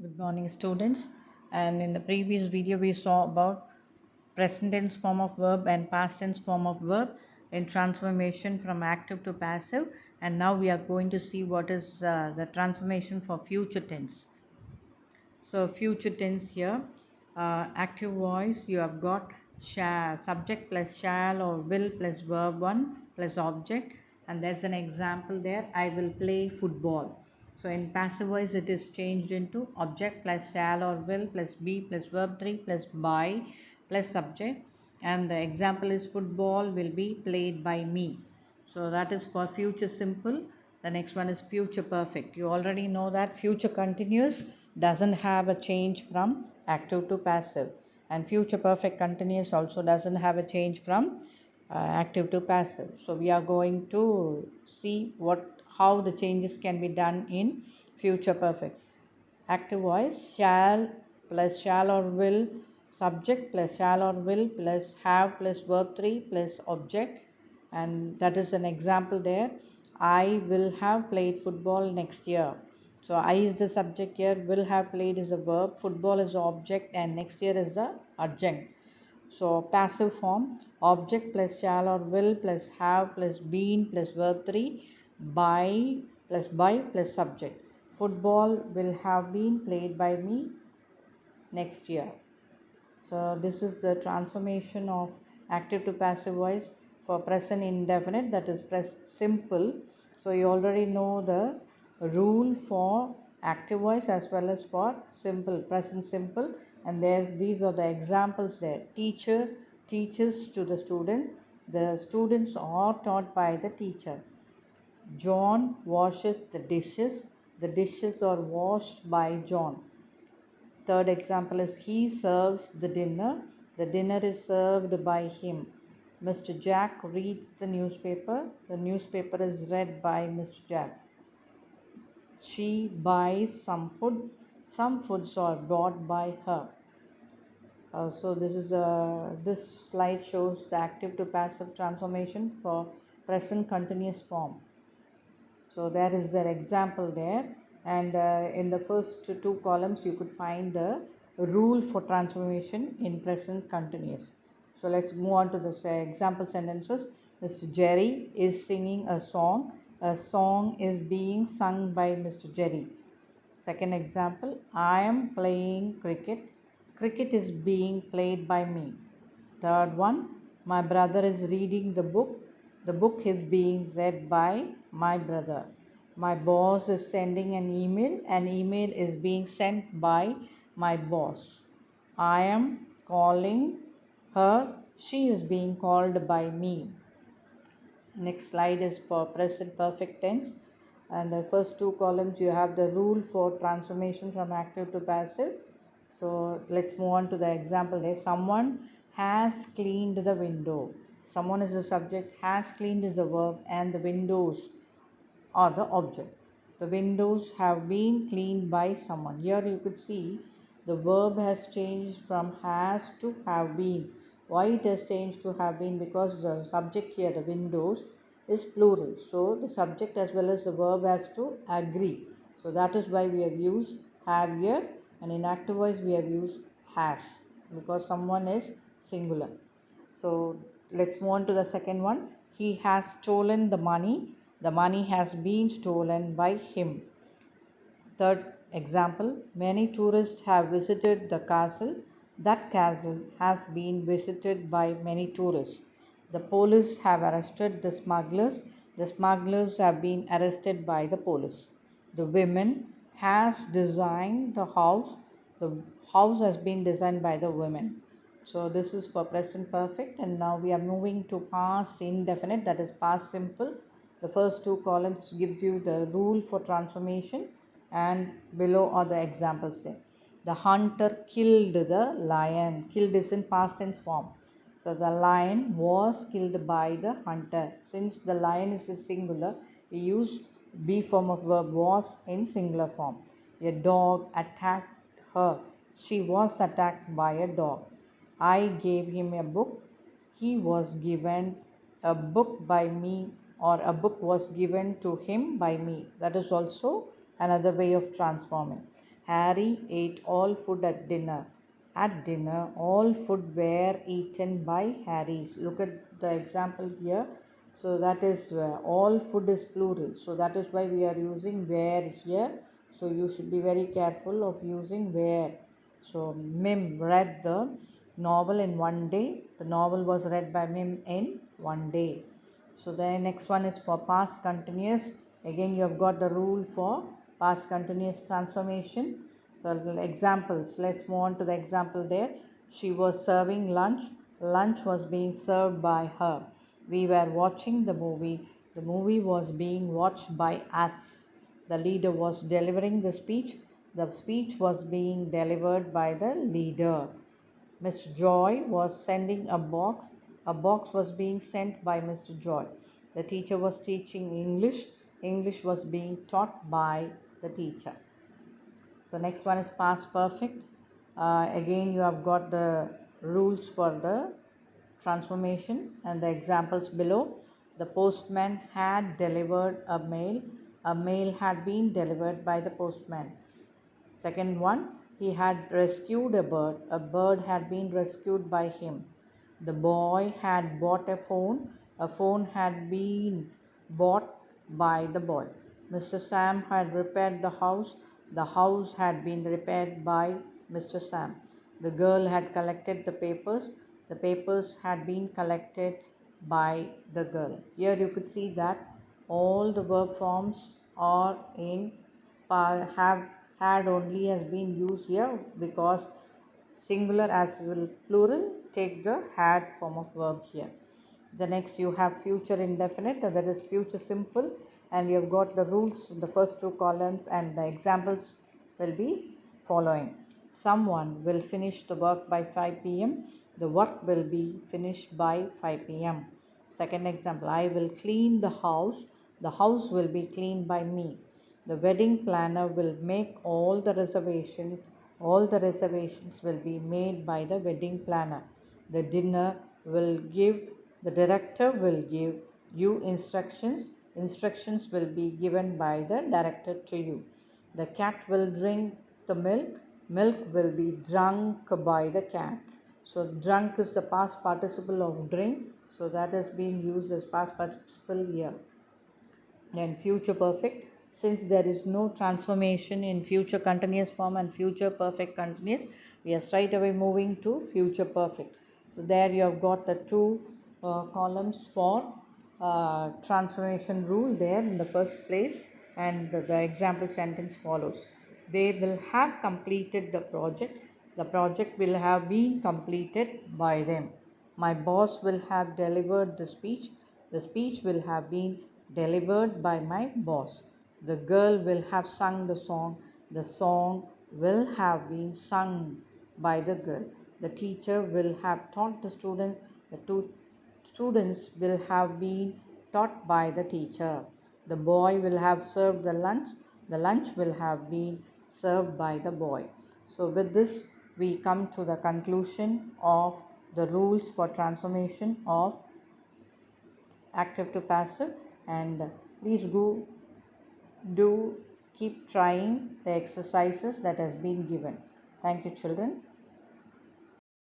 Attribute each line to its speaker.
Speaker 1: Good morning, students. And in the previous video, we saw about present tense form of verb and past tense form of verb in transformation from active to passive. And now we are going to see what is the transformation for future tense. So future tense here, active voice, you have got shall, subject plus shall or will plus verb 1 plus object, and there's an example there, I will play football. So in passive voice it is changed into object plus shall or will plus be plus verb 3 plus by plus subject, and the example is football will be played by me. So that is for future simple. The next one is future perfect. You already know that future continuous doesn't have a change from active to passive, and future perfect continuous also doesn't have a change from active to passive. So we are going to see how the changes can be done in future perfect. Active voice, shall plus shall or will, subject plus shall or will plus have plus verb 3 plus object, and that is an example there. I will have played football next year. So I is the subject here, will have played is a verb, football is the object, and next year is the adjunct. So passive form, object plus shall or will plus have plus been plus verb 3 by plus subject. Football will have been played by me next year. So this is the transformation of active to passive voice for present indefinite, that is present simple. So you already know the rule for active voice as well as for simple, present simple, and these are the examples there. Teacher teaches to the student, the students are taught by the teacher. John washes the dishes are washed by John. Third example is he serves the dinner is served by him. Mr. Jack reads the newspaper is read by Mr. Jack. She buys some foods are bought by her. So this slide shows the active to passive transformation for present continuous form. So there is an example there, and in the first two columns you could find the rule for transformation in present continuous. So let's move on to the example sentences. Mr. Jerry is singing a song. A song is being sung by Mr. Jerry. Second example, I am playing cricket. Cricket is being played by me. Third one, my brother is reading the book. The book is being read by my brother. My boss is sending an email. An email is being sent by my boss. I am calling her. She is being called by me. Next slide is for present perfect tense, and the first two columns you have the rule for transformation from active to passive. So let's move on to the example there. Someone has cleaned the window. Someone is the subject, has cleaned is the verb, and the windows are the object. The windows have been cleaned by someone. Here you could see the verb has changed from has to have been. Why it has changed to have been? Because the subject here, the windows, is plural. So the subject as well as the verb has to agree. So that is why we have used have here, and in active voice we have used has because someone is singular. So let's move on to the second one. He has stolen the money. The money has been stolen by him. Third example, many tourists have visited the castle. That castle has been visited by many tourists. The police have arrested the smugglers. The smugglers have been arrested by the police. The women has designed the house. The house has been designed by the women. So this is for present perfect, and now we are moving to past indefinite, that is past simple. The first two columns gives you the rule for transformation, and below are the examples there. The hunter killed the lion. Killed is in past tense form. So the lion was killed by the hunter. Since the lion is a singular, we use be form of verb was in singular form. A dog attacked her. She was attacked by a dog. I gave him a book. He was given a book by me, or a book was given to him by me. That is also another way of transforming. Harry ate all food at dinner. At dinner, all food were eaten by Harry's. Look at the example here. So that is all food is plural. So that is why we are using where here. So you should be very careful of using where. So Mim read the novel in one day. The novel was read by Mim in one day. So the next one is for past continuous. Again you have got the rule for past continuous transformation. So examples, let's move on to the example there. She was serving lunch. Lunch was being served by her. We were watching the movie. The movie was being watched by us. The leader was delivering the speech. The speech was being delivered by the leader. Miss Joy was sending a box. A box was being sent by Mr. Joy. The teacher was teaching English. English was being taught by the teacher. So next one is past perfect. Again you have got the rules for the transformation and the examples below. The postman had delivered a mail. A mail had been delivered by the postman. Second one, he had rescued a bird. A bird had been rescued by him. The boy had bought a phone. A phone had been bought by the boy. Mr. Sam had repaired the house. The house had been repaired by Mr. Sam. The girl had collected the papers. The papers had been collected by the girl. Here you could see that all the verb forms are in have had only has been used here because singular as well plural take the had form of verb here. The next you have future indefinite, that is future simple, and you have got the rules in the first two columns and the examples will be following. Someone will finish the work by 5 p.m. The work will be finished by 5 p.m. Second example, I will clean the house. The house will be cleaned by me. The wedding planner will make all the reservations. All the reservations will be made by the wedding planner. The dinner will give, the director will give you instructions. Instructions will be given by the director to you. The cat will drink the milk. Milk will be drunk by the cat. So drunk is the past participle of drink. So that has been used as past participle here. And future perfect, since there is no transformation in future continuous form and future perfect continuous, we are straight away moving to future perfect. So there you have got the two columns for transformation rule there in the first place, and the example sentence follows. They will have completed the project. The project will have been completed by them. My boss will have delivered the speech. The speech will have been delivered by my boss. The girl will have sung the song. The song will have been sung by the girl. The teacher will have taught the student. The two students will have been taught by the teacher. The boy will have served the lunch. The lunch will have been served by the boy. So with this we come to the conclusion of the rules for transformation of active to passive, and please do keep trying the exercises that has been given. Thank you children.